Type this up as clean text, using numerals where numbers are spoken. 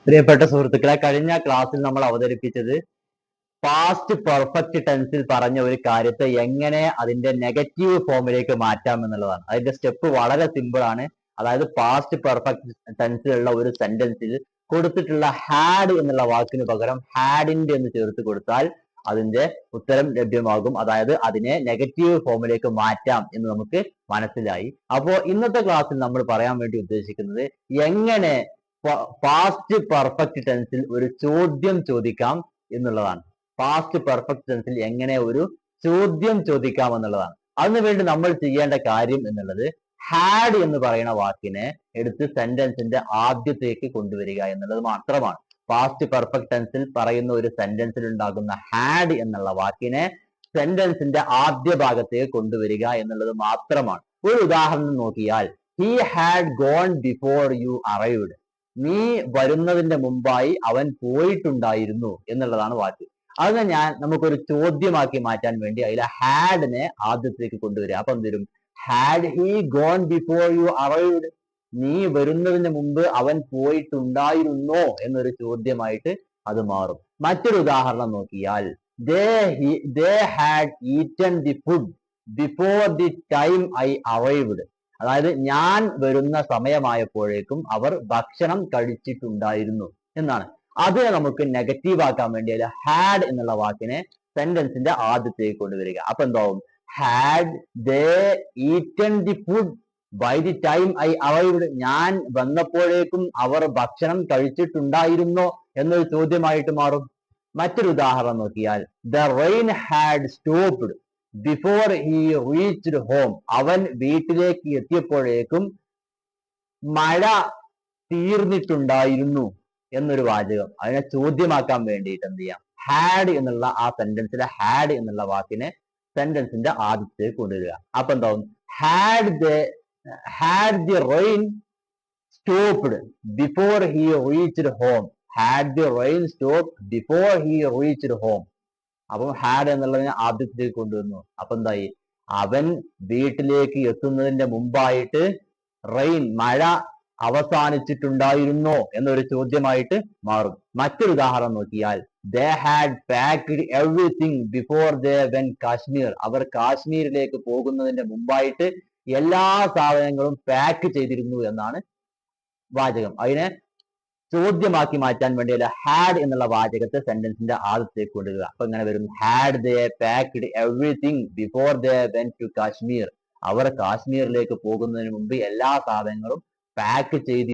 പ്രിയപ്പെട്ട സുഹൃത്തുക്കളെ, കഴിഞ്ഞ ക്ലാസ്സിൽ നമ്മൾ അവതരിപ്പിച്ചത് പാസ്റ്റ് പെർഫെക്റ്റ് ടെൻസിൽ പറഞ്ഞ ഒരു കാര്യത്തെ എങ്ങനെ അതിന്റെ നെഗറ്റീവ് ഫോമിലേക്ക് മാറ്റാം എന്നുള്ളതാണ്. അതിന്റെ സ്റ്റെപ്പ് വളരെ സിമ്പിൾ ആണ്. അതായത് പാസ്റ്റ് പെർഫെക്റ്റ് ടെൻസിലുള്ള ഒരു സെന്റൻസിൽ കൊടുത്തിട്ടുള്ള ഹാഡ് എന്നുള്ള വാക്കിന് പകരം ഹാഡിന്റെ എന്ന് ചേർത്ത് കൊടുത്താൽ അതിന്റെ ഉത്തരം ലഭ്യമാകും. അതായത് അതിനെ നെഗറ്റീവ് ഫോമിലേക്ക് മാറ്റാം എന്ന് നമുക്ക് മനസ്സിലായി. അപ്പോൾ ഇന്നത്തെ ക്ലാസ്സിൽ നമ്മൾ പറയാൻ വേണ്ടി ഉദ്ദേശിക്കുന്നത് എങ്ങനെ പാസ്റ്റ് പെർഫെക്റ്റ് ടെൻസിൽ ഒരു ചോദ്യം ചോദിക്കാം എന്നുള്ളതാണ്. പാസ്റ്റ് പെർഫെക്റ്റ് ടെൻസിൽ എങ്ങനെ ഒരു ചോദ്യം ചോദിക്കാം എന്നുള്ളതാണ്. അതിനുവേണ്ടി നമ്മൾ ചെയ്യേണ്ട കാര്യം എന്നുള്ളത് ഹാഡ് എന്ന് പറയുന്ന വാക്കിനെ എടുത്ത് സെന്റൻസിന്റെ ആദ്യത്തേക്ക് കൊണ്ടുവരിക എന്നുള്ളത് മാത്രമാണ്. പാസ്റ്റ് പെർഫെക്റ്റ് ടെൻസിൽ പറയുന്ന ഒരു സെന്റൻസിൽ ഉണ്ടാകുന്ന ഹാഡ് എന്നുള്ള വാക്കിനെ സെന്റൻസിന്റെ ആദ്യ ഭാഗത്തേക്ക് കൊണ്ടുവരിക എന്നുള്ളത് മാത്രമാണ്. ഒരു ഉദാഹരണം നോക്കിയാൽ, he had gone before you arrived. നീ വരുന്നതിന്റെ മുമ്പായി അവൻ പോയിട്ടുണ്ടായിരുന്നു എന്നുള്ളതാണ് വാക്ക്. അതിനെ നമുക്കൊരു ചോദ്യമാക്കി മാറ്റാൻ വേണ്ടി അതിലെ ഹാഡിനെ ആദ്യത്തേക്ക് കൊണ്ടുവരിക. അപ്പൊ എന്തുവരും? Had he gone before you arrived. നീ വരുന്നതിന് മുമ്പ് അവൻ പോയിട്ടുണ്ടായിരുന്നോ എന്നൊരു ചോദ്യമായിട്ട് അത് മാറും. മറ്റൊരു ഉദാഹരണം നോക്കിയാൽ, they had eaten the food before the time I arrived. അതായത് ഞാൻ വരുന്ന സമയമായപ്പോഴേക്കും അവർ ഭക്ഷണം കഴിച്ചിട്ടുണ്ടായിരുന്നു എന്നാണ്. അതിനെ നമുക്ക് നെഗറ്റീവ് ആക്കാൻ വേണ്ടി അതിൽ ഹാഡ് എന്നുള്ള വാക്കിനെ സെന്റൻസിന്റെ ആദ്യത്തേക്ക് കൊണ്ടുവരിക. അപ്പൊ എന്താവും? Had they eaten the food by the time I arrived. ഞാൻ വന്നപ്പോഴേക്കും അവർ ഭക്ഷണം കഴിച്ചിട്ടുണ്ടായിരുന്നോ എന്നൊരു ചോദ്യമായിട്ട് മാറും. മറ്റൊരു ഉദാഹരണം നോക്കിയാൽ, the rain had stopped before he reached home. അവൻ വീട്ടിലേക്ക് എത്തിയപ്പോഴേക്കും മഴ തീർന്നിട്ടുണ്ടായിരുന്നു എന്നൊരു വാചകം. അതിനെ ചോദ്യമാക്കാൻ വേണ്ടിയിട്ട് എന്ത് ചെയ്യാം? ഹാഡ് എന്നുള്ള ആ സെന്റൻസിലെ ഹാഡ് എന്നുള്ള വാക്കിനെ സെന്റൻസിന്റെ ആദ്യത്തേക്ക് കൊണ്ടുവരിക. അപ്പൊ എന്താവും? Had the rain stopped before he reached home. Had the rain stop before he reached home. അപ്പം ഹാഡ് എന്നുള്ളതിനെ ആദ്യത്തേക്ക് കൊണ്ടുവന്നു. അപ്പൊ എന്തായി? അവൻ വീട്ടിലേക്ക് എത്തുന്നതിന്റെ മുമ്പായിട്ട് റെയിൻ മഴ അവസാനിച്ചിട്ടുണ്ടായിരുന്നോ എന്നൊരു ചോദ്യമായിട്ട് മാറും. മറ്റൊരു ഉദാഹരണം നോക്കിയാൽ, they had packed everything before they went Kashmir. അവർ കാശ്മീരിലേക്ക് പോകുന്നതിന്റെ മുമ്പായിട്ട് എല്ലാ സാധനങ്ങളും പാക്ക് ചെയ്തിരുന്നു എന്നാണ് വാചകം. അതിനെ ചോദ്യമാക്കി മാറ്റാൻ വേണ്ടി ഹാഡ് എന്നുള്ള വാചകത്തെ സെന്റൻസിന്റെ ആദ്യത്തേക്ക് കൊണ്ടുവരിക. അപ്പൊ ഇങ്ങനെ വരും: had they packed everything before they went to Kashmir. അവർ കാശ്മീരിലേക്ക് പോകുന്നതിന് മുമ്പ് എല്ലാ സാധനങ്ങളും പാക്ക് ചെയ്ത്